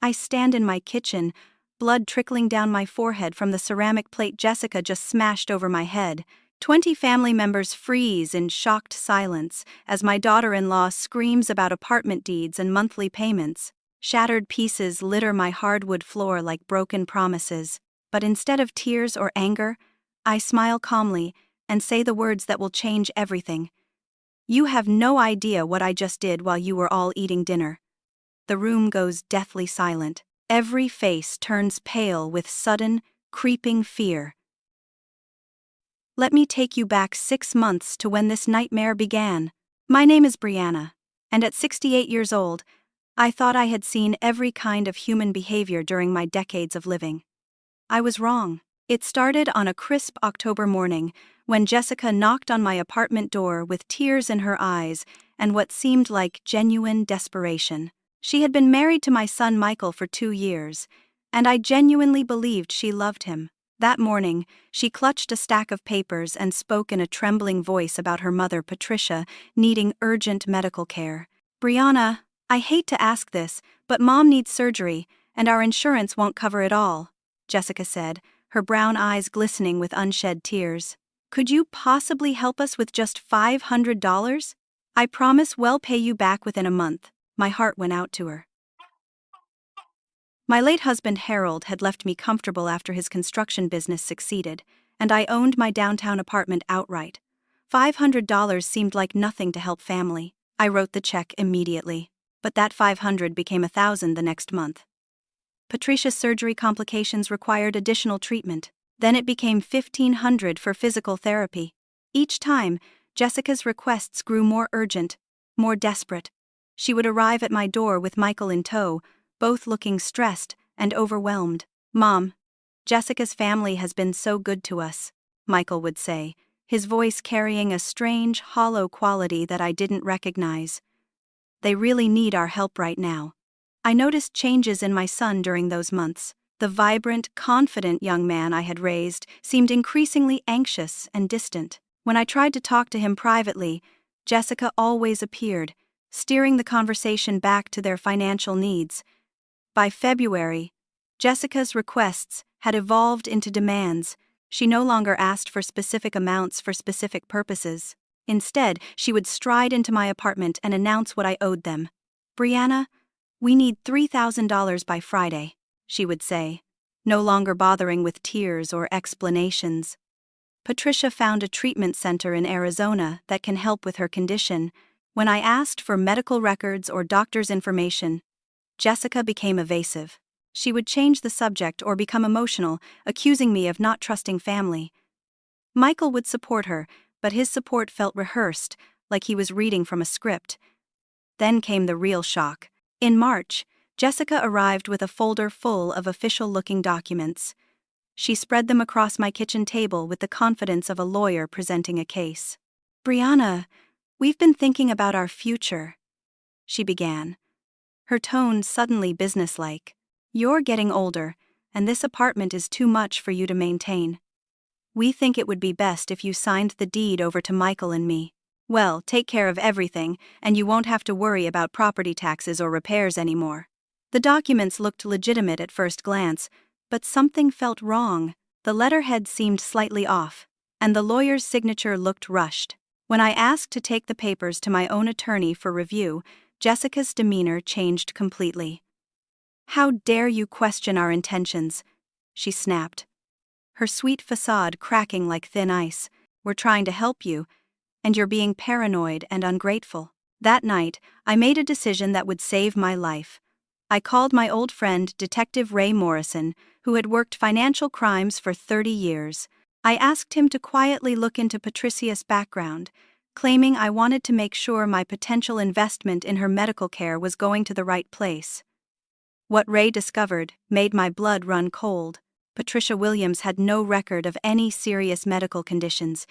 I stand in my kitchen, blood trickling down my forehead from the ceramic plate Jessica just smashed over my head. 20 family members freeze in shocked silence as my daughter-in-law screams about apartment deeds and monthly payments. Shattered pieces litter my hardwood floor like broken promises, but instead of tears or anger, I smile calmly and say the words that will change everything. You have no idea what I just did while you were all eating dinner. The room goes deathly silent. Every face turns pale with sudden, creeping fear. Let me take you back 6 months to when this nightmare began. My name is Brianna, and at 68 years old, I thought I had seen every kind of human behavior during my decades of living. I was wrong. It started on a crisp October morning when Jessica knocked on my apartment door with tears in her eyes and what seemed like genuine desperation. She had been married to my son Michael for 2 years, and I genuinely believed she loved him. That morning, she clutched a stack of papers and spoke in a trembling voice about her mother, Patricia, needing urgent medical care. "Brianna, I hate to ask this, but Mom needs surgery, and our insurance won't cover it all," Jessica said, her brown eyes glistening with unshed tears. "Could you possibly help us with just $500? I promise we'll pay you back within a month." My heart went out to her. My late husband Harold had left me comfortable after his construction business succeeded, and I owned my downtown apartment outright. $500 seemed like nothing to help family. I wrote the check immediately, but that $500 became $1,000 the next month. Patricia's surgery complications required additional treatment. Then it became $1,500 for physical therapy. Each time, Jessica's requests grew more urgent, more desperate. She would arrive at my door with Michael in tow, both looking stressed and overwhelmed. "Mom, Jessica's family has been so good to us," Michael would say, his voice carrying a strange, hollow quality that I didn't recognize. "They really need our help right now." I noticed changes in my son during those months. The vibrant, confident young man I had raised seemed increasingly anxious and distant. When I tried to talk to him privately, Jessica always appeared, steering the conversation back to their financial needs. By February, Jessica's requests had evolved into demands. She no longer asked for specific amounts for specific purposes. Instead, she would stride into my apartment and announce what I owed them. "Brianna, we need $3,000 by Friday," she would say, no longer bothering with tears or explanations. Patricia found a treatment center in Arizona that can help with her condition. When I asked for medical records or doctor's information, Jessica became evasive. She would change the subject or become emotional, accusing me of not trusting family. Michael would support her, but his support felt rehearsed, like he was reading from a script. Then came the real shock. In March, Jessica arrived with a folder full of official-looking documents. She spread them across my kitchen table with the confidence of a lawyer presenting a case. "Brianna, we've been thinking about our future," she began, her tone suddenly businesslike. "You're getting older, and this apartment is too much for you to maintain. We think it would be best if you signed the deed over to Michael and me. Well, take care of everything, and you won't have to worry about property taxes or repairs anymore." The documents looked legitimate at first glance, but something felt wrong. The letterhead seemed slightly off, and the lawyer's signature looked rushed. When I asked to take the papers to my own attorney for review, Jessica's demeanor changed completely. "How dare you question our intentions?" she snapped, her sweet facade cracking like thin ice. "We're trying to help you, and you're being paranoid and ungrateful." That night, I made a decision that would save my life. I called my old friend Detective Ray Morrison, who had worked financial crimes for 30 years. I asked him to quietly look into Patricia's background, claiming I wanted to make sure my potential investment in her medical care was going to the right place. What Ray discovered made my blood run cold. Patricia Williams had no record of any serious medical conditions.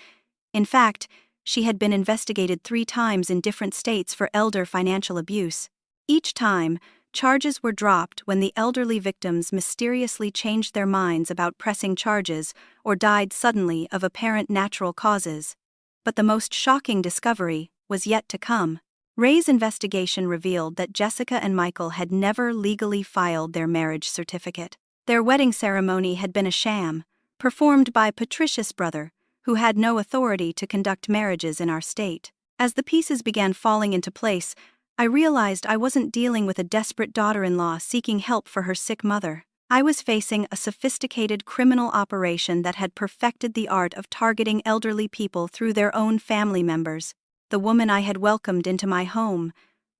In fact, she had been investigated 3 times in different states for elder financial abuse. Each time, charges were dropped when the elderly victims mysteriously changed their minds about pressing charges or died suddenly of apparent natural causes. But the most shocking discovery was yet to come. Ray's investigation revealed that Jessica and Michael had never legally filed their marriage certificate. Their wedding ceremony had been a sham, performed by Patricia's brother, who had no authority to conduct marriages in our state. As the pieces began falling into place, I realized I wasn't dealing with a desperate daughter-in-law seeking help for her sick mother. I was facing a sophisticated criminal operation that had perfected the art of targeting elderly people through their own family members. The woman I had welcomed into my home,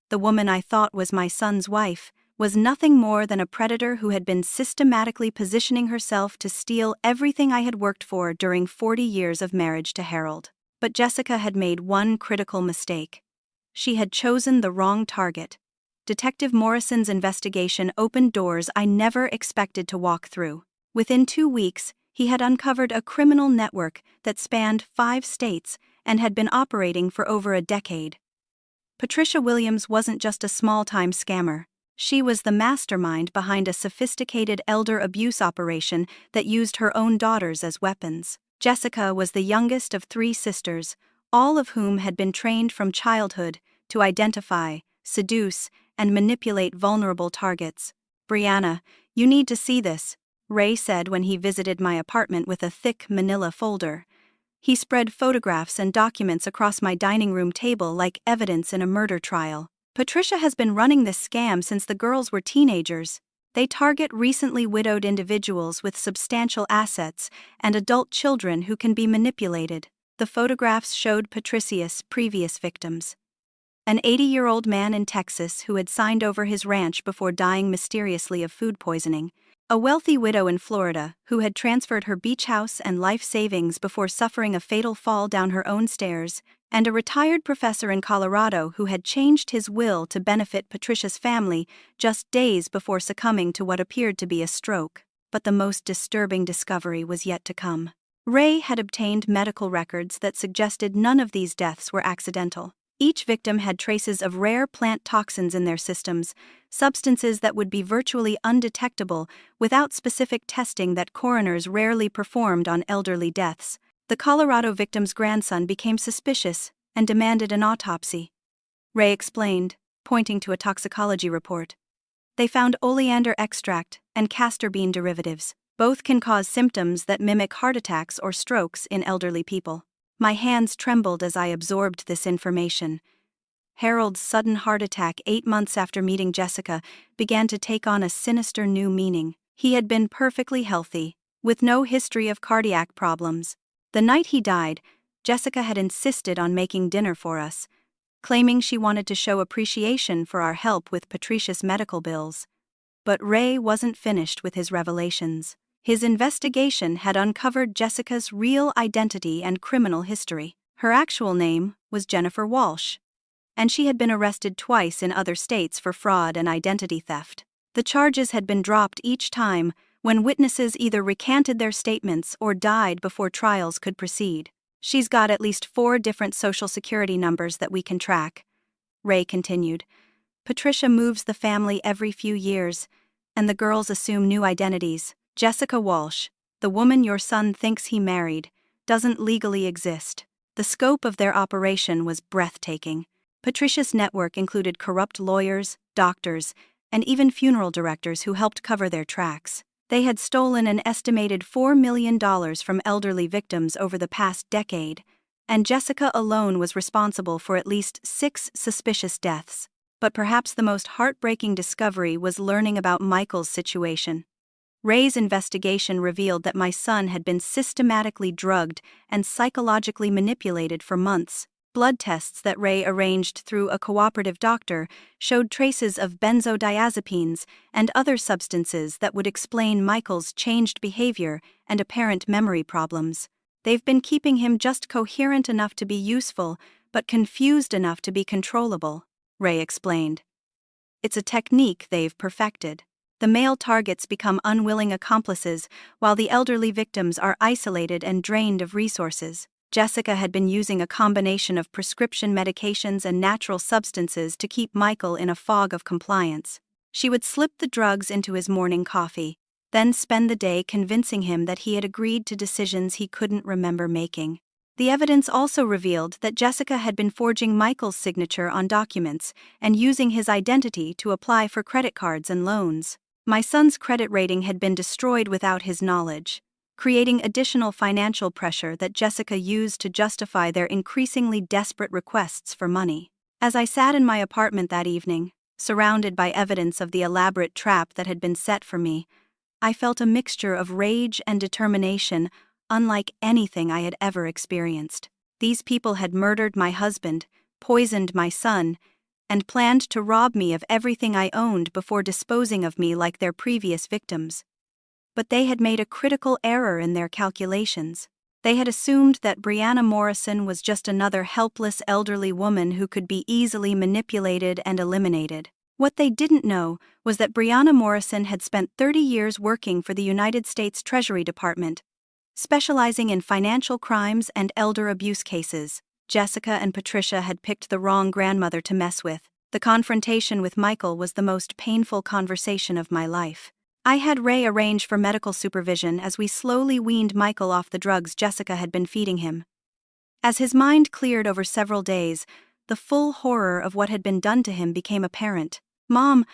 the woman I thought was my son's wife, was nothing more than a predator who had been systematically positioning herself to steal everything I had worked for during 40 years of marriage to Harold. But Jessica had made one critical mistake. She had chosen the wrong target. Detective Morrison's investigation opened doors I never expected to walk through. Within 2 weeks, he had uncovered a criminal network that spanned 5 states and had been operating for over a decade. Patricia Williams wasn't just a small-time scammer. She was the mastermind behind a sophisticated elder abuse operation that used her own daughters as weapons. Jessica was the youngest of 3 sisters, all of whom had been trained from childhood to identify, seduce, and manipulate vulnerable targets. "Brianna, you need to see this," Ray said when he visited my apartment with a thick manila folder. He spread photographs and documents across my dining room table like evidence in a murder trial. "Patricia has been running this scam since the girls were teenagers. They target recently widowed individuals with substantial assets and adult children who can be manipulated." The photographs showed Patricia's previous victims. An 80-year-old man in Texas who had signed over his ranch before dying mysteriously of food poisoning, a wealthy widow in Florida who had transferred her beach house and life savings before suffering a fatal fall down her own stairs, and a retired professor in Colorado who had changed his will to benefit Patricia's family just days before succumbing to what appeared to be a stroke. But the most disturbing discovery was yet to come. Ray had obtained medical records that suggested none of these deaths were accidental. Each victim had traces of rare plant toxins in their systems, substances that would be virtually undetectable without specific testing that coroners rarely performed on elderly deaths. The Colorado victim's grandson became suspicious and demanded an autopsy. Ray explained, pointing to a toxicology report. "They found oleander extract and castor bean derivatives. Both can cause symptoms that mimic heart attacks or strokes in elderly people." My hands trembled as I absorbed this information. Harold's sudden heart attack 8 months after meeting Jessica began to take on a sinister new meaning. He had been perfectly healthy, with no history of cardiac problems. The night he died, Jessica had insisted on making dinner for us, claiming she wanted to show appreciation for our help with Patricia's medical bills. But Ray wasn't finished with his revelations. His investigation had uncovered Jessica's real identity and criminal history. Her actual name was Jennifer Walsh, and she had been arrested twice in other states for fraud and identity theft. The charges had been dropped each time when witnesses either recanted their statements or died before trials could proceed. "She's got at least 4 different social security numbers that we can track," Ray continued. "Patricia moves the family every few years, and the girls assume new identities. Jessica Walsh, the woman your son thinks he married, doesn't legally exist." The scope of their operation was breathtaking. Patricia's network included corrupt lawyers, doctors, and even funeral directors who helped cover their tracks. They had stolen an estimated $4 million from elderly victims over the past decade, and Jessica alone was responsible for at least 6 suspicious deaths. But perhaps the most heartbreaking discovery was learning about Michael's situation. Ray's investigation revealed that my son had been systematically drugged and psychologically manipulated for months. Blood tests that Ray arranged through a cooperative doctor showed traces of benzodiazepines and other substances that would explain Michael's changed behavior and apparent memory problems. "They've been keeping him just coherent enough to be useful, but confused enough to be controllable," Ray explained. "It's a technique they've perfected. The male targets become unwilling accomplices, while the elderly victims are isolated and drained of resources." Jessica had been using a combination of prescription medications and natural substances to keep Michael in a fog of compliance. She would slip the drugs into his morning coffee, then spend the day convincing him that he had agreed to decisions he couldn't remember making. The evidence also revealed that Jessica had been forging Michael's signature on documents and using his identity to apply for credit cards and loans. My son's credit rating had been destroyed without his knowledge, creating additional financial pressure that Jessica used to justify their increasingly desperate requests for money. As I sat in my apartment that evening, surrounded by evidence of the elaborate trap that had been set for me, I felt a mixture of rage and determination unlike anything I had ever experienced. These people had murdered my husband, poisoned my son, and planned to rob me of everything I owned before disposing of me like their previous victims. But they had made a critical error in their calculations. They had assumed that Brianna Morrison was just another helpless elderly woman who could be easily manipulated and eliminated. What they didn't know was that Brianna Morrison had spent 30 years working for the United States Treasury Department, specializing in financial crimes and elder abuse cases. Jessica and Patricia had picked the wrong grandmother to mess with. The confrontation with Michael was the most painful conversation of my life. I had Ray arrange for medical supervision as we slowly weaned Michael off the drugs Jessica had been feeding him. As his mind cleared over several days, the full horror of what had been done to him became apparent. "Mom,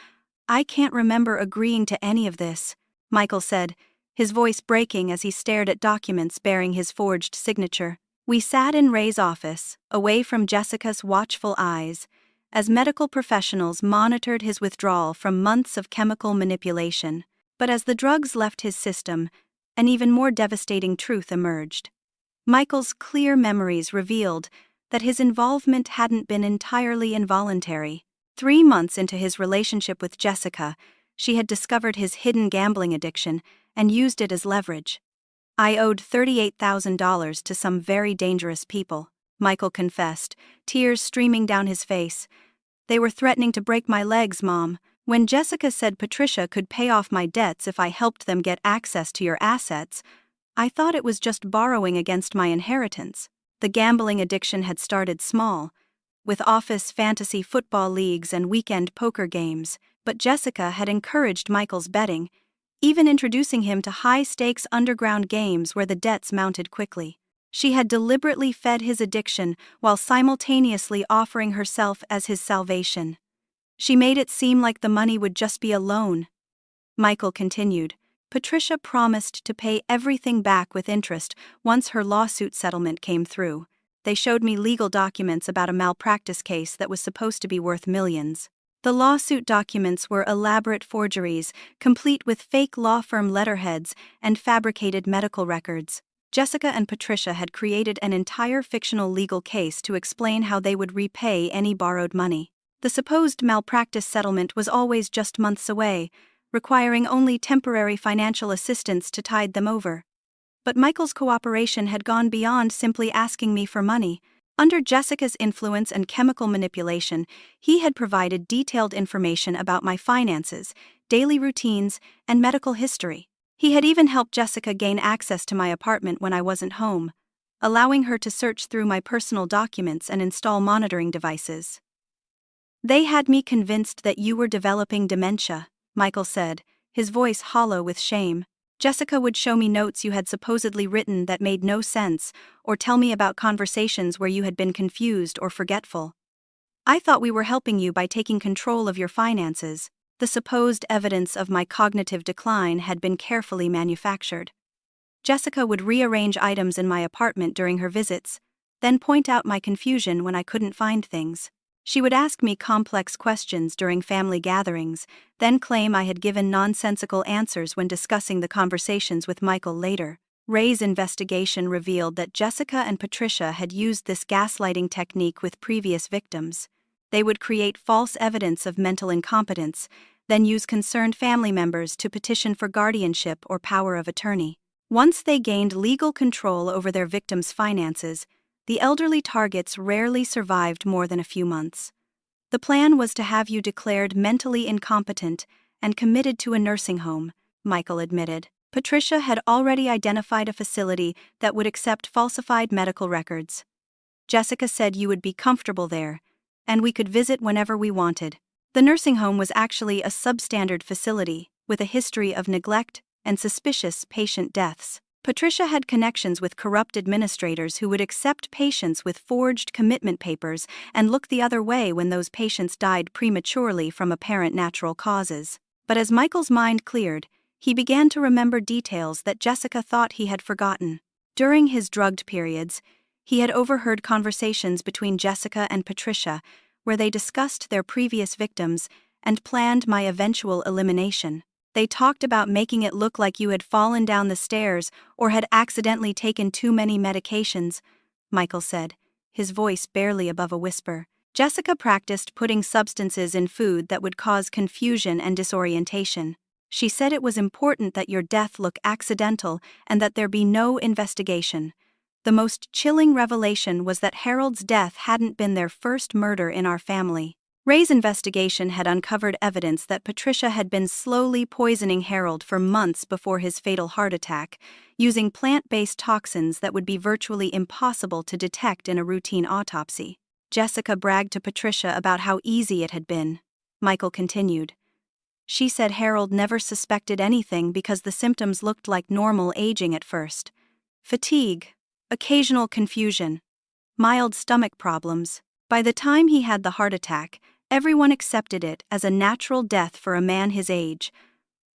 I can't remember agreeing to any of this," Michael said, his voice breaking as he stared at documents bearing his forged signature. We sat in Ray's office, away from Jessica's watchful eyes, as medical professionals monitored his withdrawal from months of chemical manipulation. But as the drugs left his system, an even more devastating truth emerged. Michael's clear memories revealed that his involvement hadn't been entirely involuntary. 3 months into his relationship with Jessica, she had discovered his hidden gambling addiction and used it as leverage. "I owed $38,000 to some very dangerous people," Michael confessed, tears streaming down his face. "They were threatening to break my legs, Mom. When Jessica said Patricia could pay off my debts if I helped them get access to your assets, I thought it was just borrowing against my inheritance." The gambling addiction had started small, with office fantasy football leagues and weekend poker games, but Jessica had encouraged Michael's betting, even introducing him to high-stakes underground games where the debts mounted quickly. She had deliberately fed his addiction while simultaneously offering herself as his salvation. She made it seem like the money would just be a loan. Michael continued. "Patricia promised to pay everything back with interest once her lawsuit settlement came through. They showed me legal documents about a malpractice case that was supposed to be worth millions. The lawsuit documents were elaborate forgeries, complete with fake law firm letterheads and fabricated medical records. Jessica and Patricia had created an entire fictional legal case to explain how they would repay any borrowed money. The supposed malpractice settlement was always just months away, requiring only temporary financial assistance to tide them over. But Michael's cooperation had gone beyond simply asking me for money. Under Jessica's influence and chemical manipulation, he had provided detailed information about my finances, daily routines, and medical history. He had even helped Jessica gain access to my apartment when I wasn't home, allowing her to search through my personal documents and install monitoring devices. "They had me convinced that you were developing dementia," Michael said, his voice hollow with shame. "Jessica would show me notes you had supposedly written that made no sense, or tell me about conversations where you had been confused or forgetful. I thought we were helping you by taking control of your finances." The supposed evidence of my cognitive decline had been carefully manufactured. Jessica would rearrange items in my apartment during her visits, then point out my confusion when I couldn't find things. She would ask me complex questions during family gatherings, then claim I had given nonsensical answers when discussing the conversations with Michael later. Ray's investigation revealed that Jessica and Patricia had used this gaslighting technique with previous victims. They would create false evidence of mental incompetence, then use concerned family members to petition for guardianship or power of attorney. Once they gained legal control over their victims' finances, the elderly targets rarely survived more than a few months. "The plan was to have you declared mentally incompetent and committed to a nursing home," Michael admitted. Patricia had already identified a facility that would accept falsified medical records. "Jessica said you would be comfortable there, and we could visit whenever we wanted." The nursing home was actually a substandard facility with a history of neglect and suspicious patient deaths. Patricia had connections with corrupt administrators who would accept patients with forged commitment papers and look the other way when those patients died prematurely from apparent natural causes. But as Michael's mind cleared, he began to remember details that Jessica thought he had forgotten. During his drugged periods, he had overheard conversations between Jessica and Patricia where they discussed their previous victims and planned my eventual elimination. They talked about making it look like you had fallen down the stairs or had accidentally taken too many medications, Michael said, his voice barely above a whisper. Jessica practiced putting substances in food that would cause confusion and disorientation. She said it was important that your death look accidental and that there be no investigation. The most chilling revelation was that Harold's death hadn't been their first murder in our family. Ray's investigation had uncovered evidence that Patricia had been slowly poisoning Harold for months before his fatal heart attack, using plant-based toxins that would be virtually impossible to detect in a routine autopsy. Jessica bragged to Patricia about how easy it had been. Michael continued. She said Harold never suspected anything because the symptoms looked like normal aging at first. Fatigue, occasional confusion, mild stomach problems. By the time he had the heart attack, everyone accepted it as a natural death for a man his age.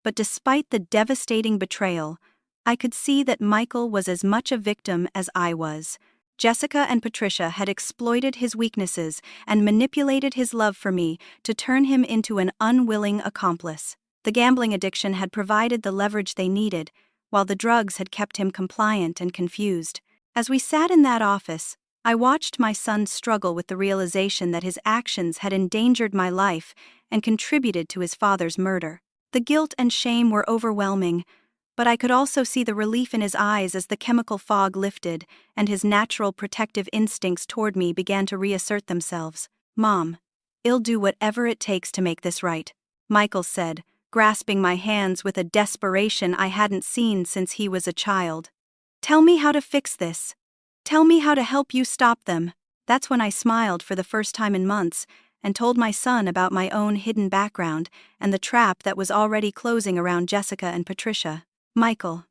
But despite the devastating betrayal, I could see that Michael was as much a victim as I was. Jessica and Patricia had exploited his weaknesses and manipulated his love for me to turn him into an unwilling accomplice. The gambling addiction had provided the leverage they needed, while the drugs had kept him compliant and confused. As we sat in that office, I watched my son struggle with the realization that his actions had endangered my life and contributed to his father's murder. The guilt and shame were overwhelming, but I could also see the relief in his eyes as the chemical fog lifted and his natural protective instincts toward me began to reassert themselves. "Mom, I'll do whatever it takes to make this right," Michael said, grasping my hands with a desperation I hadn't seen since he was a child. "Tell me how to fix this. Tell me how to help you stop them." That's when I smiled for the first time in months and told my son about my own hidden background and the trap that was already closing around Jessica and Patricia. "Michael,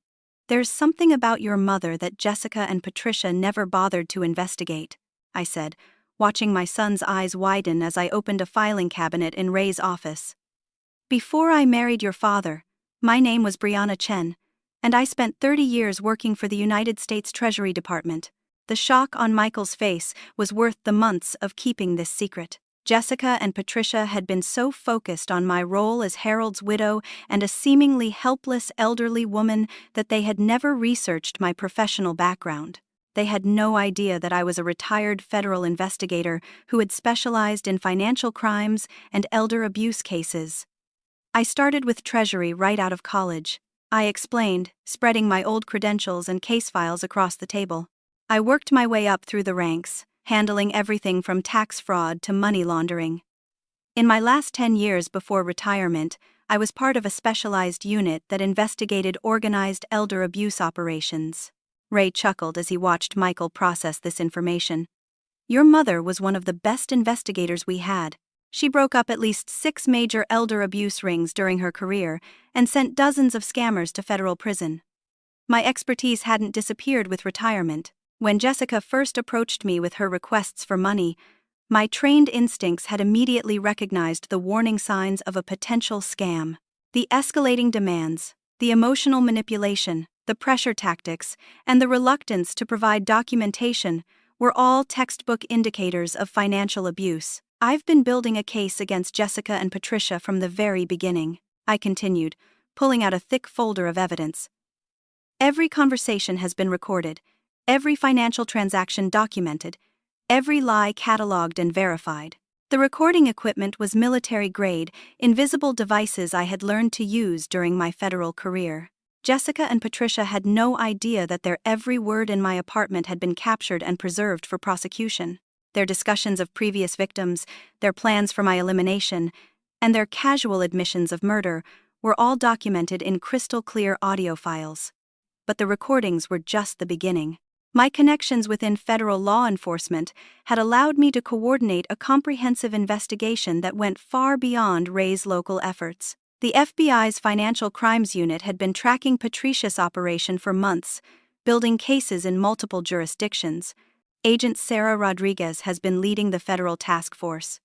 there's something about your mother that Jessica and Patricia never bothered to investigate," I said, watching my son's eyes widen as I opened a filing cabinet in Ray's office. "Before I married your father, my name was Brianna Chen, and I spent 30 years working for the United States Treasury Department." The shock on Michael's face was worth the months of keeping this secret. Jessica and Patricia had been so focused on my role as Harold's widow and a seemingly helpless elderly woman that they had never researched my professional background. They had no idea that I was a retired federal investigator who had specialized in financial crimes and elder abuse cases. "I started with Treasury right out of college," I explained, spreading my old credentials and case files across the table. "I worked my way up through the ranks, handling everything from tax fraud to money laundering. In my last 10 years before retirement, I was part of a specialized unit that investigated organized elder abuse operations." Ray chuckled as he watched Michael process this information. "Your mother was one of the best investigators we had. She broke up at least 6 major elder abuse rings during her career and sent dozens of scammers to federal prison. My expertise hadn't disappeared with retirement. When Jessica first approached me with her requests for money, my trained instincts had immediately recognized the warning signs of a potential scam. The escalating demands, the emotional manipulation, the pressure tactics, and the reluctance to provide documentation were all textbook indicators of financial abuse. "I've been building a case against Jessica and Patricia from the very beginning," I continued, pulling out a thick folder of evidence. "Every conversation has been recorded, every financial transaction documented, every lie cataloged and verified. The recording equipment was military-grade, invisible devices I had learned to use during my federal career. Jessica and Patricia had no idea that their every word in my apartment had been captured and preserved for prosecution. Their discussions of previous victims, their plans for my elimination, and their casual admissions of murder were all documented in crystal-clear audio files. But the recordings were just the beginning. My connections within federal law enforcement had allowed me to coordinate a comprehensive investigation that went far beyond Ray's local efforts. The FBI's Financial Crimes Unit had been tracking Patricia's operation for months, building cases in multiple jurisdictions. Agent Sarah Rodriguez has been leading the federal task force,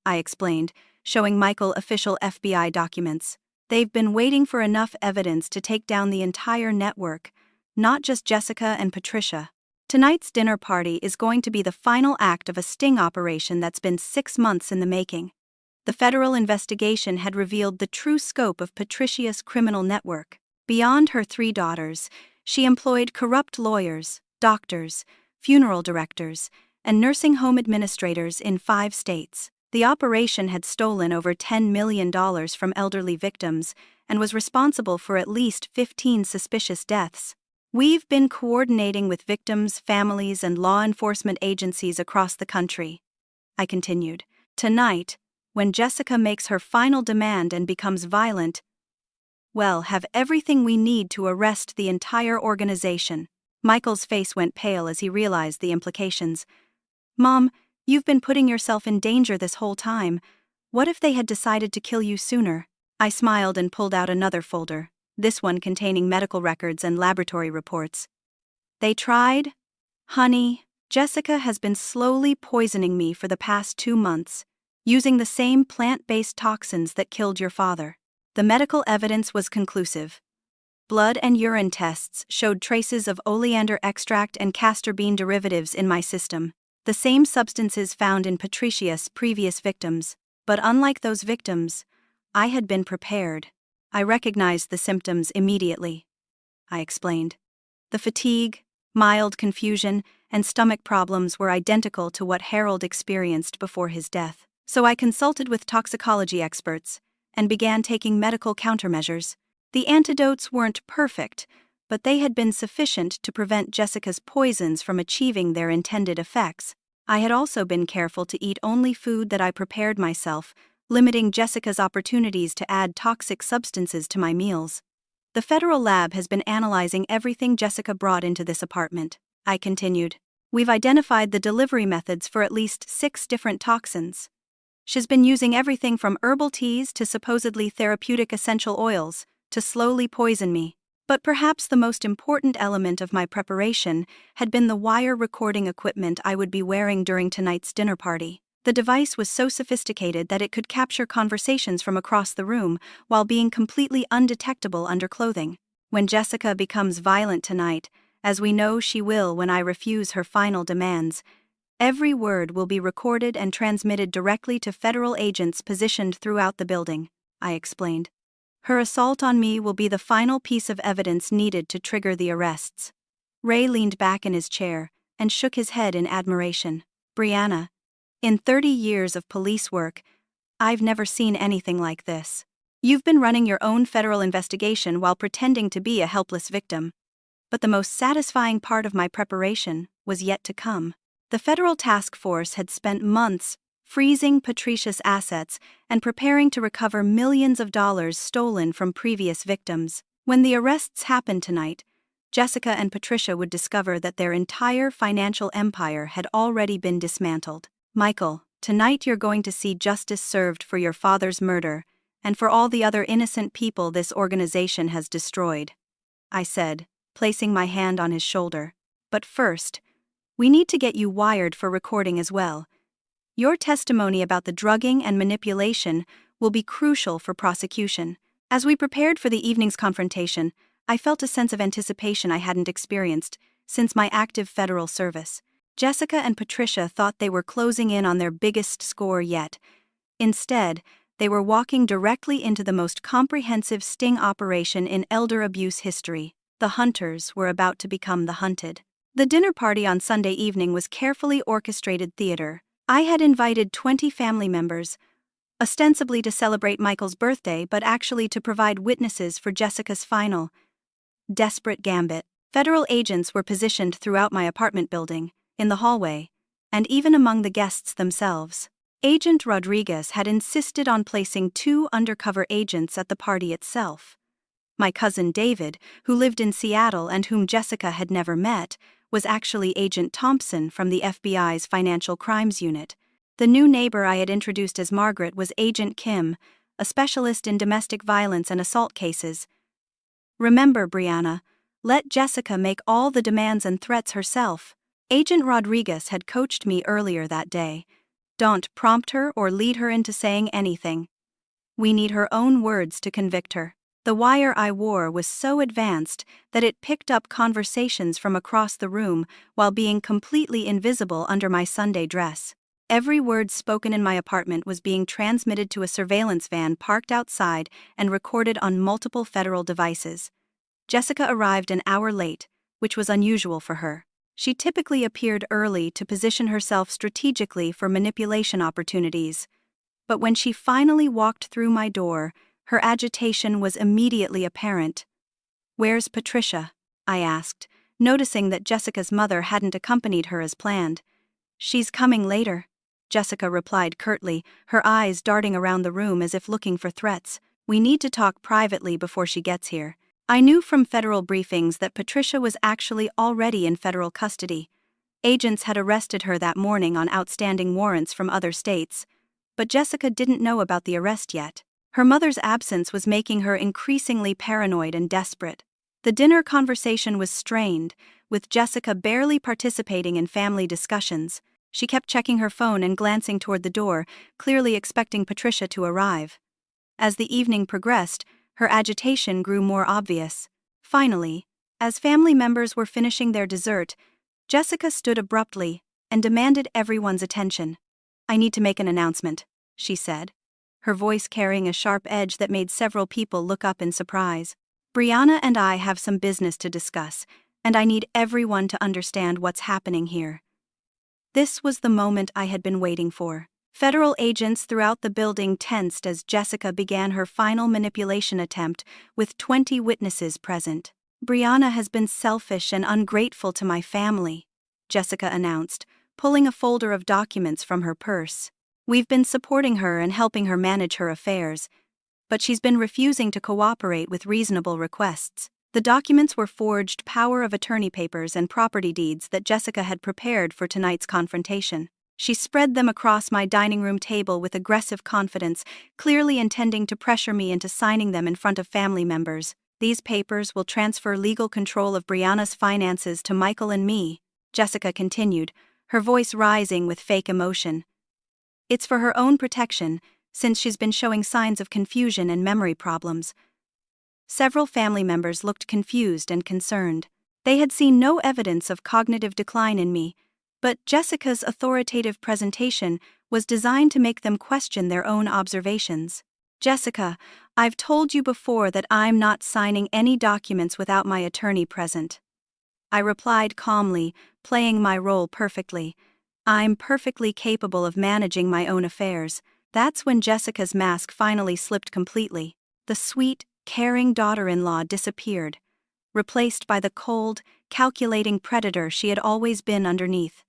I explained, showing Michael official FBI documents. They've been waiting for enough evidence to take down the entire network, not just Jessica and Patricia. Tonight's dinner party is going to be the final act of a sting operation that's been 6 months in the making. The federal investigation had revealed the true scope of Patricia's criminal network. Beyond her 3 daughters, she employed corrupt lawyers, doctors, funeral directors, and nursing home administrators in 5 states. The operation had stolen over $10 million from elderly victims and was responsible for at least 15 suspicious deaths. We've been coordinating with victims, families, and law enforcement agencies across the country, I continued. Tonight, when Jessica makes her final demand and becomes violent, we'll have everything we need to arrest the entire organization. Michael's face went pale as he realized the implications. Mom, you've been putting yourself in danger this whole time. What if they had decided to kill you sooner? I smiled and pulled out another folder, this one containing medical records and laboratory reports. They tried? Honey, Jessica has been slowly poisoning me for the past 2 months, using the same plant-based toxins that killed your father. The medical evidence was conclusive. Blood and urine tests showed traces of oleander extract and castor bean derivatives in my system, the same substances found in Patricia's previous victims. But unlike those victims, I had been prepared. I recognized the symptoms immediately, I explained. The fatigue, mild confusion, and stomach problems were identical to what Harold experienced before his death. So I consulted with toxicology experts and began taking medical countermeasures. The antidotes weren't perfect, but they had been sufficient to prevent Jessica's poisons from achieving their intended effects. I had also been careful to eat only food that I prepared myself, limiting Jessica's opportunities to add toxic substances to my meals. The federal lab has been analyzing everything Jessica brought into this apartment, I continued. We've identified the delivery methods for at least 6 different toxins. She's been using everything from herbal teas to supposedly therapeutic essential oils to slowly poison me. But perhaps the most important element of my preparation had been the wire recording equipment I would be wearing during tonight's dinner party. The device was so sophisticated that it could capture conversations from across the room while being completely undetectable under clothing. When Jessica becomes violent tonight, as we know she will when I refuse her final demands, every word will be recorded and transmitted directly to federal agents positioned throughout the building, I explained. Her assault on me will be the final piece of evidence needed to trigger the arrests. Ray leaned back in his chair and shook his head in admiration. Brianna, in 30 years of police work, I've never seen anything like this. You've been running your own federal investigation while pretending to be a helpless victim. But the most satisfying part of my preparation was yet to come. The federal task force had spent months freezing Patricia's assets and preparing to recover millions of dollars stolen from previous victims. When the arrests happened tonight, Jessica and Patricia would discover that their entire financial empire had already been dismantled. Michael, tonight you're going to see justice served for your father's murder and for all the other innocent people this organization has destroyed, I said, placing my hand on his shoulder. But first, we need to get you wired for recording as well. Your testimony about the drugging and manipulation will be crucial for prosecution. As we prepared for the evening's confrontation, I felt a sense of anticipation I hadn't experienced since my active federal service. Jessica and Patricia thought they were closing in on their biggest score yet. Instead, they were walking directly into the most comprehensive sting operation in elder abuse history. The hunters were about to become the hunted. The dinner party on Sunday evening was carefully orchestrated theater. I had invited 20 family members, ostensibly to celebrate Michael's birthday but actually to provide witnesses for Jessica's final, desperate gambit. Federal agents were positioned throughout my apartment building, in the hallway, and even among the guests themselves. Agent Rodriguez had insisted on placing 2 undercover agents at the party itself. My cousin David, who lived in Seattle and whom Jessica had never met, was actually Agent Thompson from the FBI's Financial Crimes Unit. The new neighbor I had introduced as Margaret was Agent Kim, a specialist in domestic violence and assault cases. Remember, Brianna, let Jessica make all the demands and threats herself. Agent Rodriguez had coached me earlier that day. Don't prompt her or lead her into saying anything. We need her own words to convict her. The wire I wore was so advanced that it picked up conversations from across the room while being completely invisible under my Sunday dress. Every word spoken in my apartment was being transmitted to a surveillance van parked outside and recorded on multiple federal devices. Jessica arrived an hour late, which was unusual for her. She typically appeared early to position herself strategically for manipulation opportunities. But when she finally walked through my door, her agitation was immediately apparent. "Where's Patricia?" I asked, noticing that Jessica's mother hadn't accompanied her as planned. "She's coming later," Jessica replied curtly, her eyes darting around the room as if looking for threats. "We need to talk privately before she gets here." I knew from federal briefings that Patricia was actually already in federal custody. Agents had arrested her that morning on outstanding warrants from other states, but Jessica didn't know about the arrest yet. Her mother's absence was making her increasingly paranoid and desperate. The dinner conversation was strained, with Jessica barely participating in family discussions. She kept checking her phone and glancing toward the door, clearly expecting Patricia to arrive. As the evening progressed, her agitation grew more obvious. Finally, as family members were finishing their dessert, Jessica stood abruptly and demanded everyone's attention. "I need to make an announcement," she said, her voice carrying a sharp edge that made several people look up in surprise. "Brianna and I have some business to discuss, and I need everyone to understand what's happening here." This was the moment I had been waiting for. Federal agents throughout the building tensed as Jessica began her final manipulation attempt, with 20 witnesses present. "Brianna has been selfish and ungrateful to my family," Jessica announced, pulling a folder of documents from her purse. "We've been supporting her and helping her manage her affairs, but she's been refusing to cooperate with reasonable requests." The documents were forged power of attorney papers and property deeds that Jessica had prepared for tonight's confrontation. She spread them across my dining room table with aggressive confidence, clearly intending to pressure me into signing them in front of family members. "These papers will transfer legal control of Brianna's finances to Michael and me," Jessica continued, her voice rising with fake emotion. "It's for her own protection, since she's been showing signs of confusion and memory problems." Several family members looked confused and concerned. They had seen no evidence of cognitive decline in me, but Jessica's authoritative presentation was designed to make them question their own observations. "Jessica, I've told you before that I'm not signing any documents without my attorney present," I replied calmly, playing my role perfectly. "I'm perfectly capable of managing my own affairs." That's when Jessica's mask finally slipped completely. The sweet, caring daughter-in-law disappeared, replaced by the cold, calculating predator she had always been underneath.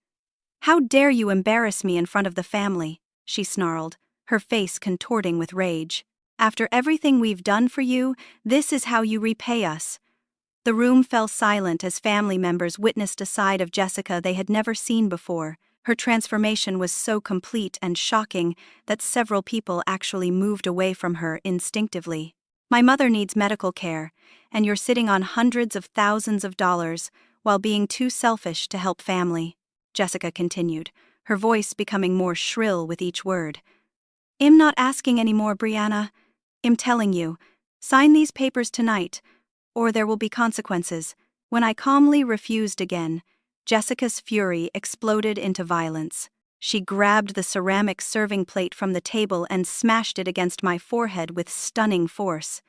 "How dare you embarrass me in front of the family?" she snarled, her face contorting with rage. "After everything we've done for you, this is how you repay us." The room fell silent as family members witnessed a side of Jessica they had never seen before. Her transformation was so complete and shocking that several people actually moved away from her instinctively. "My mother needs medical care, and you're sitting on hundreds of thousands of dollars while being too selfish to help family," Jessica continued, her voice becoming more shrill with each word. "I'm not asking any more, Brianna. I'm telling you, sign these papers tonight, or there will be consequences." When I calmly refused again, Jessica's fury exploded into violence. She grabbed the ceramic serving plate from the table and smashed it against my forehead with stunning force.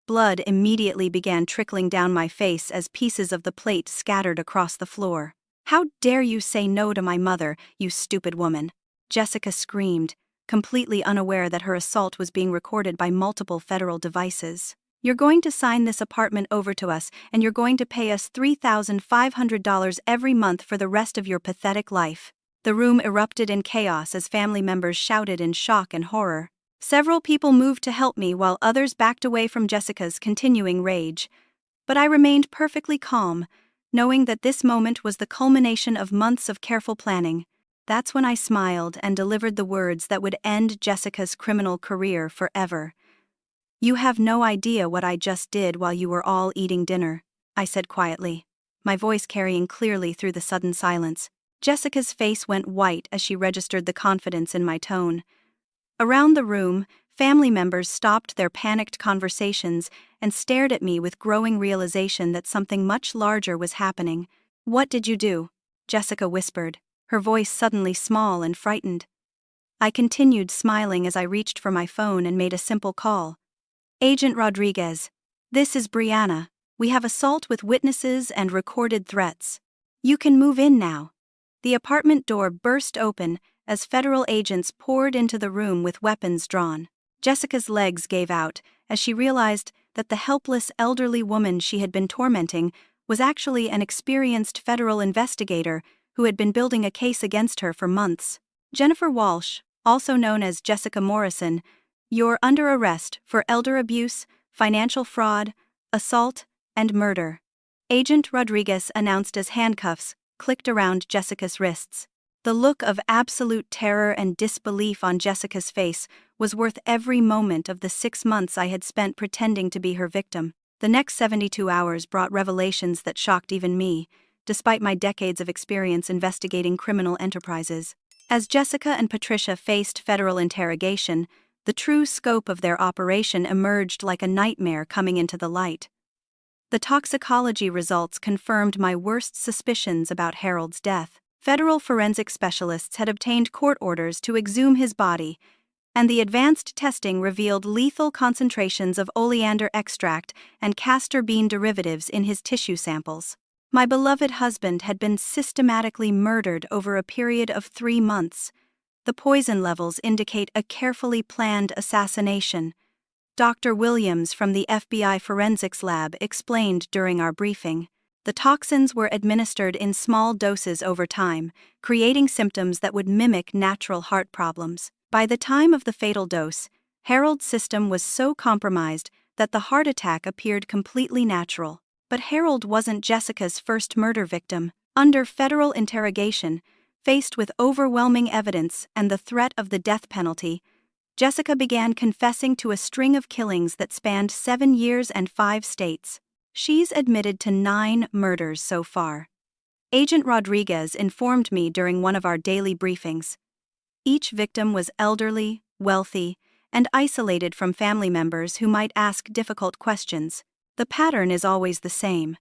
Blood immediately began trickling down my face as pieces of the plate scattered across the floor. "How dare you say no to my mother, you stupid woman?" Jessica screamed, completely unaware that her assault was being recorded by multiple federal devices. "You're going to sign this apartment over to us, and you're going to pay us $3,500 every month for the rest of your pathetic life." The room erupted in chaos as family members shouted in shock and horror. Several people moved to help me while others backed away from Jessica's continuing rage. But I remained perfectly calm, knowing that this moment was the culmination of months of careful planning. That's when I smiled and delivered the words that would end Jessica's criminal career forever. "You have no idea what I just did while you were all eating dinner," I said quietly, my voice carrying clearly through the sudden silence. Jessica's face went white as she registered the confidence in my tone. Around the room, family members stopped their panicked conversations and stared at me with growing realization that something much larger was happening. "What did you do?" Jessica whispered, her voice suddenly small and frightened. I continued smiling as I reached for my phone and made a simple call. "Agent Rodriguez, this is Brianna. We have assault with witnesses and recorded threats. You can move in now." The apartment door burst open as federal agents poured into the room with weapons drawn. Jessica's legs gave out as she realized that the helpless elderly woman she had been tormenting was actually an experienced federal investigator who had been building a case against her for months. "Jennifer Walsh, also known as Jessica Morrison, you're under arrest for elder abuse, financial fraud, assault, and murder," Agent Rodriguez announced as handcuffs clicked around Jessica's wrists. The look of absolute terror and disbelief on Jessica's face was worth every moment of the 6 months I had spent pretending to be her victim. The next 72 hours brought revelations that shocked even me, despite my decades of experience investigating criminal enterprises. As Jessica and Patricia faced federal interrogation, the true scope of their operation emerged like a nightmare coming into the light. The toxicology results confirmed my worst suspicions about Harold's death. Federal forensic specialists had obtained court orders to exhume his body, and the advanced testing revealed lethal concentrations of oleander extract and castor bean derivatives in his tissue samples. My beloved husband had been systematically murdered over a period of 3 months. The poison levels indicate a carefully planned assassination. Dr. Williams from the FBI Forensics Lab explained during our briefing. The toxins were administered in small doses over time, creating symptoms that would mimic natural heart problems. By the time of the fatal dose, Harold's system was so compromised that the heart attack appeared completely natural. But Harold wasn't Jessica's first murder victim. Under federal interrogation, faced with overwhelming evidence and the threat of the death penalty, Jessica began confessing to a string of killings that spanned 7 years and 5 states. She's admitted to 9 murders so far. Agent Rodriguez informed me during one of our daily briefings. Each victim was elderly, wealthy, and isolated from family members who might ask difficult questions. The pattern is always the same.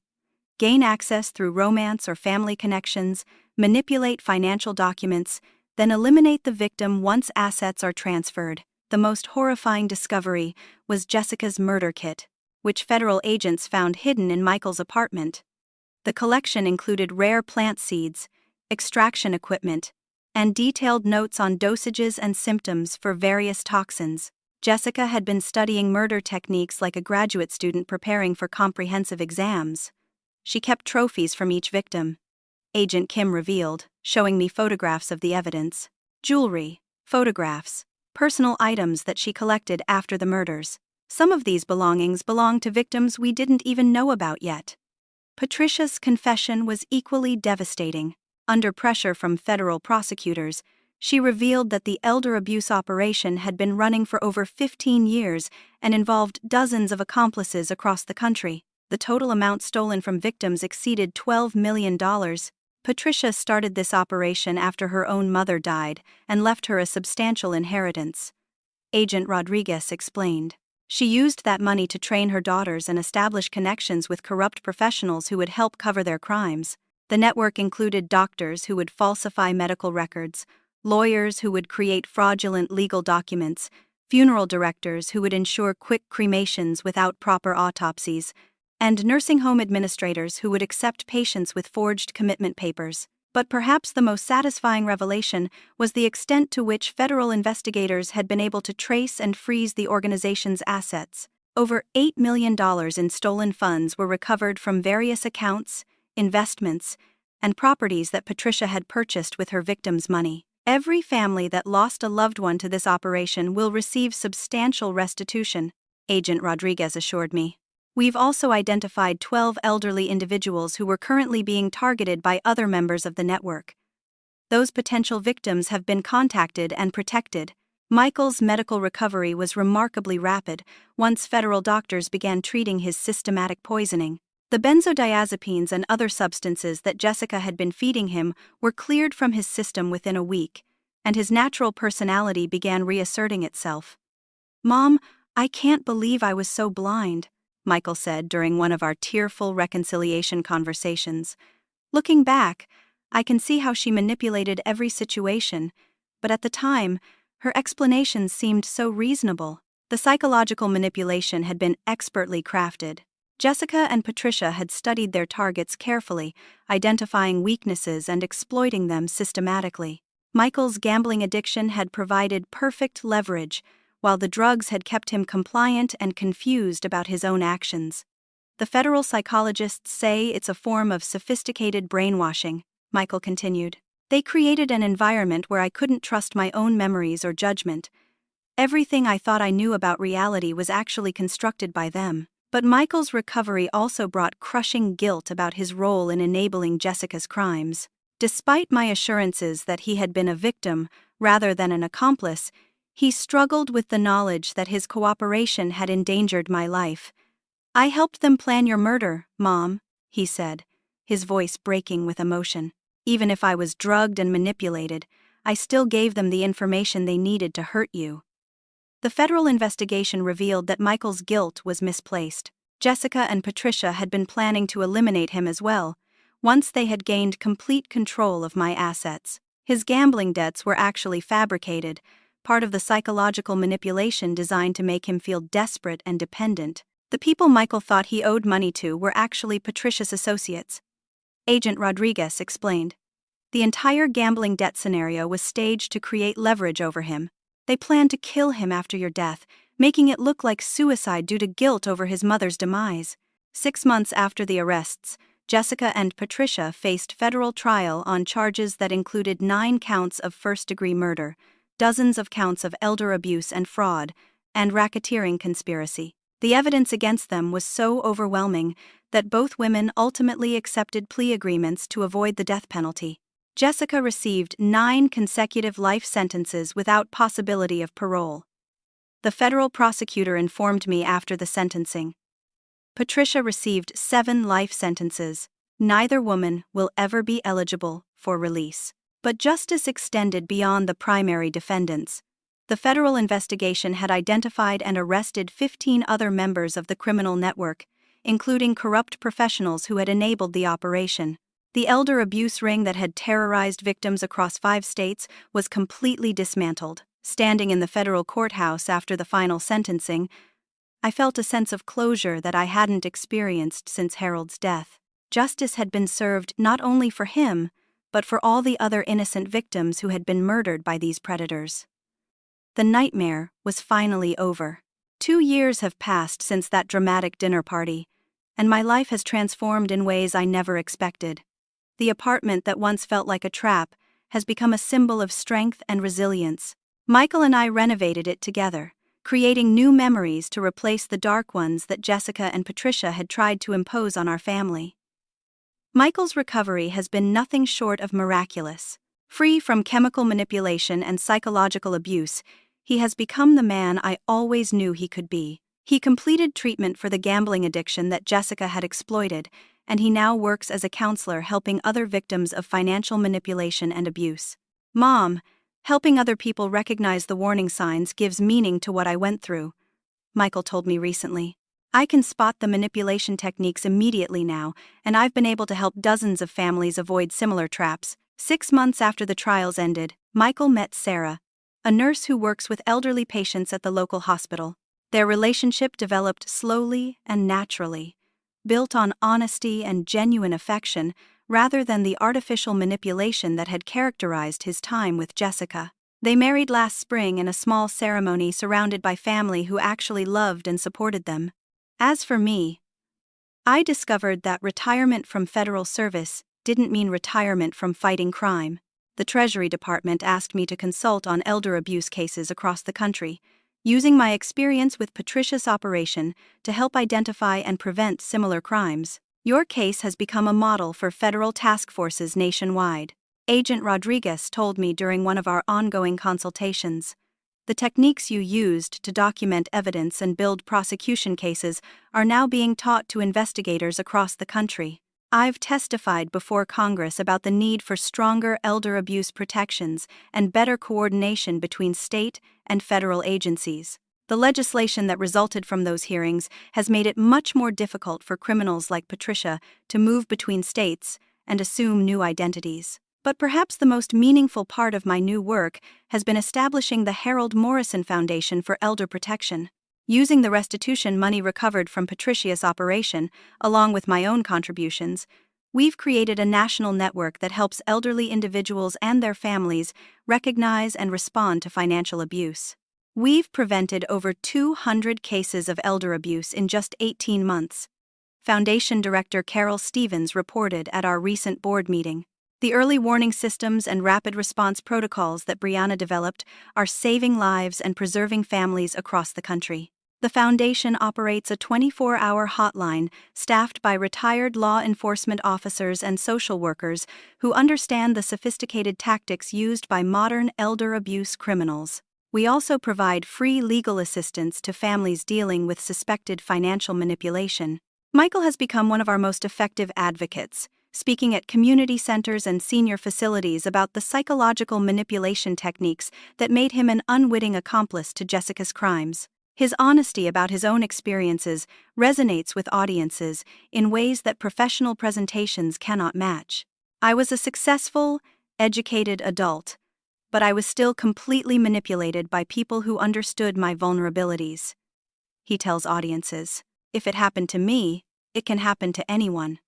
Gain access through romance or family connections, manipulate financial documents, then eliminate the victim once assets are transferred. The most horrifying discovery was Jessica's murder kit, which federal agents found hidden in Michael's apartment. The collection included rare plant seeds, extraction equipment, and detailed notes on dosages and symptoms for various toxins. Jessica had been studying murder techniques like a graduate student preparing for comprehensive exams. She kept trophies from each victim, Agent Kim revealed, showing me photographs of the evidence. Jewelry, photographs, personal items that she collected after the murders. Some of these belongings belonged to victims we didn't even know about yet. Patricia's confession was equally devastating. Under pressure from federal prosecutors, she revealed that the elder abuse operation had been running for over 15 years and involved dozens of accomplices across the country. The total amount stolen from victims exceeded $12 million. Patricia started this operation after her own mother died and left her a substantial inheritance. Agent Rodriguez explained. She used that money to train her daughters and establish connections with corrupt professionals who would help cover their crimes. The network included doctors who would falsify medical records, lawyers who would create fraudulent legal documents, funeral directors who would ensure quick cremations without proper autopsies, and nursing home administrators who would accept patients with forged commitment papers. But perhaps the most satisfying revelation was the extent to which federal investigators had been able to trace and freeze the organization's assets. Over $8 million in stolen funds were recovered from various accounts, investments, and properties that Patricia had purchased with her victims' money. Every family that lost a loved one to this operation will receive substantial restitution, Agent Rodriguez assured me. We've also identified 12 elderly individuals who were currently being targeted by other members of the network. Those potential victims have been contacted and protected. Michael's medical recovery was remarkably rapid once federal doctors began treating his systematic poisoning. The benzodiazepines and other substances that Jessica had been feeding him were cleared from his system within a week, and his natural personality began reasserting itself. "Mom, I can't believe I was so blind," Michael said during one of our tearful reconciliation conversations. "Looking back, I can see how she manipulated every situation, but at the time, her explanations seemed so reasonable." The psychological manipulation had been expertly crafted. Jessica and Patricia had studied their targets carefully, identifying weaknesses and exploiting them systematically. Michael's gambling addiction had provided perfect leverage, while the drugs had kept him compliant and confused about his own actions. "The federal psychologists say it's a form of sophisticated brainwashing," Michael continued. "They created an environment where I couldn't trust my own memories or judgment. Everything I thought I knew about reality was actually constructed by them." But Michael's recovery also brought crushing guilt about his role in enabling Jessica's crimes. Despite my assurances that he had been a victim rather than an accomplice, he struggled with the knowledge that his cooperation had endangered my life. "I helped them plan your murder, Mom," he said, his voice breaking with emotion. "Even if I was drugged and manipulated, I still gave them the information they needed to hurt you." The federal investigation revealed that Michael's guilt was misplaced. Jessica and Patricia had been planning to eliminate him as well, once they had gained complete control of my assets. His gambling debts were actually fabricated, part of the psychological manipulation designed to make him feel desperate and dependent. The people Michael thought he owed money to were actually Patricia's associates. Agent Rodriguez explained. The entire gambling debt scenario was staged to create leverage over him. "They planned to kill him after your death, making it look like suicide due to guilt over his mother's demise." 6 months after the arrests, Jessica and Patricia faced federal trial on charges that included 9 counts of first-degree murder, dozens of counts of elder abuse and fraud, and racketeering conspiracy. The evidence against them was so overwhelming that both women ultimately accepted plea agreements to avoid the death penalty. Jessica received 9 consecutive life sentences without possibility of parole. The federal prosecutor informed me after the sentencing. Patricia received 7 life sentences. Neither woman will ever be eligible for release. But justice extended beyond the primary defendants. The federal investigation had identified and arrested 15 other members of the criminal network, including corrupt professionals who had enabled the operation. The elder abuse ring that had terrorized victims across 5 states was completely dismantled. Standing in the federal courthouse after the final sentencing, I felt a sense of closure that I hadn't experienced since Harold's death. Justice had been served not only for him, but for all the other innocent victims who had been murdered by these predators. The nightmare was finally over. 2 years have passed since that dramatic dinner party, and my life has transformed in ways I never expected. The apartment that once felt like a trap has become a symbol of strength and resilience. Michael and I renovated it together, creating new memories to replace the dark ones that Jessica and Patricia had tried to impose on our family. Michael's recovery has been nothing short of miraculous. Free from chemical manipulation and psychological abuse, he has become the man I always knew he could be. He completed treatment for the gambling addiction that Jessica had exploited, and he now works as a counselor helping other victims of financial manipulation and abuse. "Mom, helping other people recognize the warning signs gives meaning to what I went through," Michael told me recently. "I can spot the manipulation techniques immediately now, and I've been able to help dozens of families avoid similar traps." 6 months after the trials ended, Michael met Sarah, a nurse who works with elderly patients at the local hospital. Their relationship developed slowly and naturally, built on honesty and genuine affection rather than the artificial manipulation that had characterized his time with Jessica. They married last spring in a small ceremony surrounded by family who actually loved and supported them. As for me, I discovered that retirement from federal service didn't mean retirement from fighting crime. The Treasury Department asked me to consult on elder abuse cases across the country, using my experience with Patricia's operation to help identify and prevent similar crimes. Your case has become a model for federal task forces nationwide. Agent Rodriguez told me during one of our ongoing consultations. The techniques you used to document evidence and build prosecution cases are now being taught to investigators across the country. I've testified before Congress about the need for stronger elder abuse protections and better coordination between state and federal agencies. The legislation that resulted from those hearings has made it much more difficult for criminals like Patricia to move between states and assume new identities. But perhaps the most meaningful part of my new work has been establishing the Harold Morrison Foundation for Elder Protection. Using the restitution money recovered from Patricia's operation, along with my own contributions, we've created a national network that helps elderly individuals and their families recognize and respond to financial abuse. We've prevented over 200 cases of elder abuse in just 18 months. Foundation Director Carol Stevens reported at our recent board meeting. The early warning systems and rapid response protocols that Brianna developed are saving lives and preserving families across the country. The foundation operates a 24-hour hotline staffed by retired law enforcement officers and social workers who understand the sophisticated tactics used by modern elder abuse criminals. We also provide free legal assistance to families dealing with suspected financial manipulation. Michael has become one of our most effective advocates, speaking at community centers and senior facilities about the psychological manipulation techniques that made him an unwitting accomplice to Jessica's crimes. His honesty about his own experiences resonates with audiences in ways that professional presentations cannot match. I was a successful, educated adult, but I was still completely manipulated by people who understood my vulnerabilities. He tells audiences, if it happened to me, it can happen to anyone.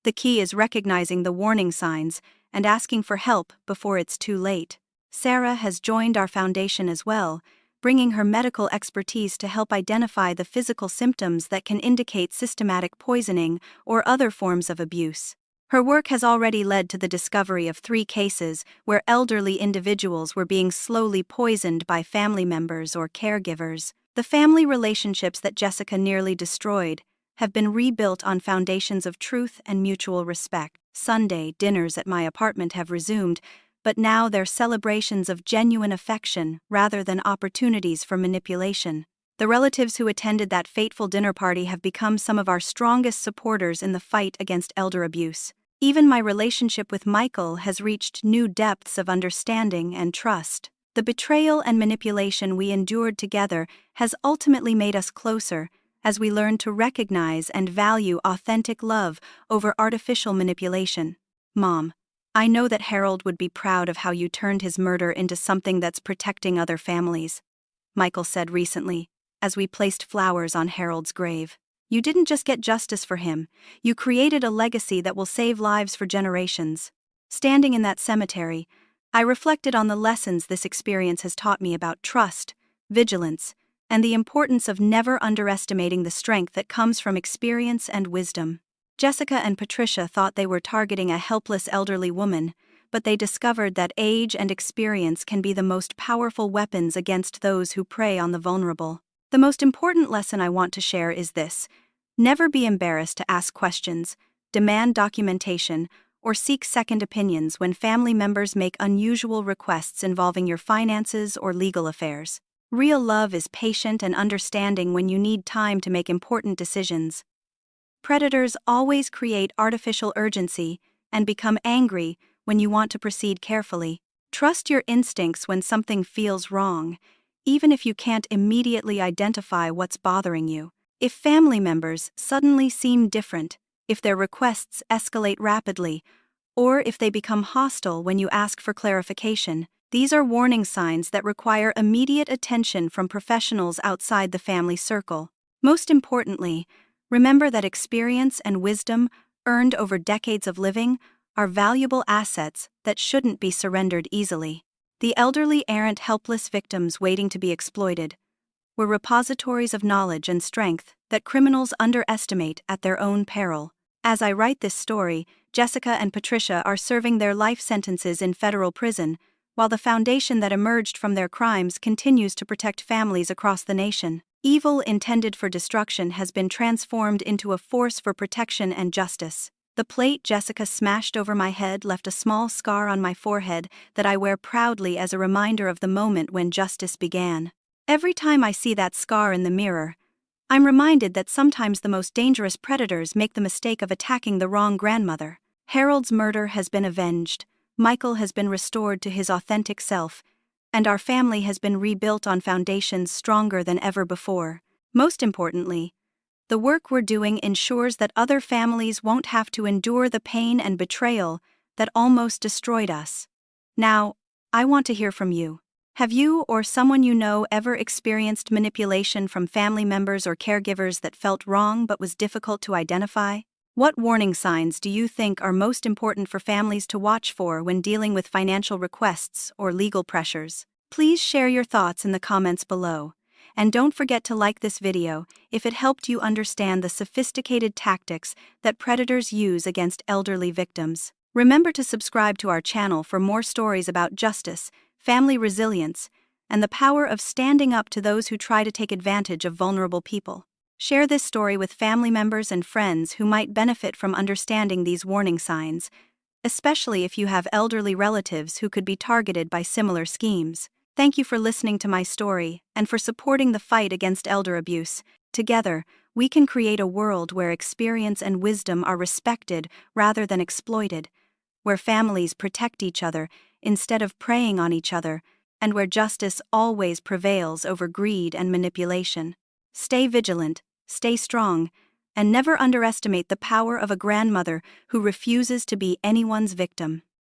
The key is recognizing the warning signs and asking for help before it's too late. Sarah has joined our foundation as well, bringing her medical expertise to help identify the physical symptoms that can indicate systematic poisoning or other forms of abuse. Her work has already led to the discovery of 3 cases where elderly individuals were being slowly poisoned by family members or caregivers. The family relationships that Jessica nearly destroyed have been rebuilt on foundations of truth and mutual respect. Sunday dinners at my apartment have resumed, but now they're celebrations of genuine affection rather than opportunities for manipulation. The relatives who attended that fateful dinner party have become some of our strongest supporters in the fight against elder abuse. Even my relationship with Michael has reached new depths of understanding and trust. The betrayal and manipulation we endured together has ultimately made us closer, as we learn to recognize and value authentic love over artificial manipulation. Mom, I know that Harold would be proud of how you turned his murder into something that's protecting other families, Michael said recently, as we placed flowers on Harold's grave. You didn't just get justice for him, you created a legacy that will save lives for generations. Standing in that cemetery, I reflected on the lessons this experience has taught me about trust, vigilance, and the importance of never underestimating the strength that comes from experience and wisdom. Jessica and Patricia thought they were targeting a helpless elderly woman, but they discovered that age and experience can be the most powerful weapons against those who prey on the vulnerable. The most important lesson I want to share is this: never be embarrassed to ask questions, demand documentation, or seek second opinions when family members make unusual requests involving your finances or legal affairs. Real love is patient and understanding when you need time to make important decisions. Predators always create artificial urgency and become angry when you want to proceed carefully. Trust your instincts when something feels wrong, even if you can't immediately identify what's bothering you. If family members suddenly seem different, if their requests escalate rapidly, or if they become hostile when you ask for clarification, these are warning signs that require immediate attention from professionals outside the family circle. Most importantly, remember that experience and wisdom earned over decades of living are valuable assets that shouldn't be surrendered easily. The elderly errant helpless victims waiting to be exploited were repositories of knowledge and strength that criminals underestimate at their own peril. As I write this story, Jessica and Patricia are serving their life sentences in federal prison, while the foundation that emerged from their crimes continues to protect families across the nation. Evil intended for destruction has been transformed into a force for protection and justice. The plate Jessica smashed over my head left a small scar on my forehead that I wear proudly as a reminder of the moment when justice began. Every time I see that scar in the mirror, I'm reminded that sometimes the most dangerous predators make the mistake of attacking the wrong grandmother. Harold's murder has been avenged, Michael has been restored to his authentic self, and our family has been rebuilt on foundations stronger than ever before. Most importantly, the work we're doing ensures that other families won't have to endure the pain and betrayal that almost destroyed us. Now, I want to hear from you. Have you or someone you know ever experienced manipulation from family members or caregivers that felt wrong but was difficult to identify? What warning signs do you think are most important for families to watch for when dealing with financial requests or legal pressures? Please share your thoughts in the comments below. And don't forget to like this video if it helped you understand the sophisticated tactics that predators use against elderly victims. Remember to subscribe to our channel for more stories about justice, family resilience, and the power of standing up to those who try to take advantage of vulnerable people. Share this story with family members and friends who might benefit from understanding these warning signs, especially if you have elderly relatives who could be targeted by similar schemes. Thank you for listening to my story and for supporting the fight against elder abuse. Together, we can create a world where experience and wisdom are respected rather than exploited, where families protect each other instead of preying on each other, and where justice always prevails over greed and manipulation. Stay vigilant, stay strong, and never underestimate the power of a grandmother who refuses to be anyone's victim.